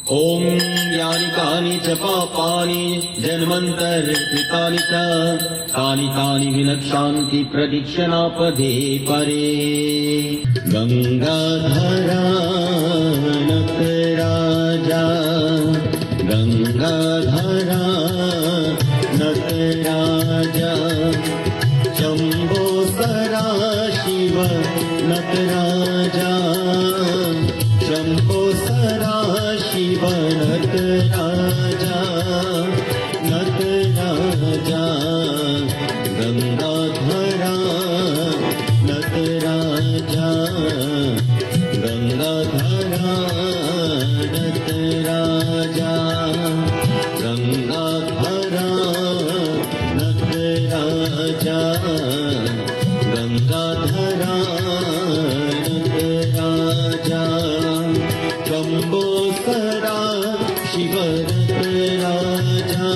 ॐ यानि कानि च पापानि जन्मन्तर्कृतानि च तानि तानि विनक्ष्यन्ति प्रदक्षिणापदे परे। गंगाधरा नटराजा गंगाधरा नटराजा शंभो सदाशिव नटराजा शंभो सदाशिव नटराजा नटराजा गंगाधरा नटराजा गंगाधरा नटराजा गंगाधरा नटराजा गंगाधरा नटराजा शंभो सदा शिव नटराजा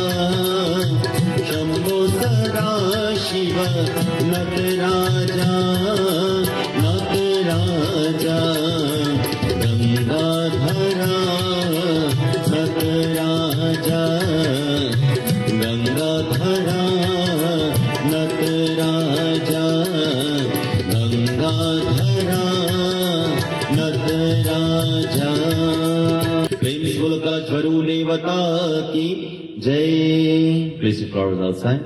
शंभो सदा शिव नटराजा नटराजा गंगाधरा नटराजा गंगाधरा नटराजा गंगाधरा नटराजा। प्रेम से बोलो कलश भरू देवता की जय। Please flowers outside.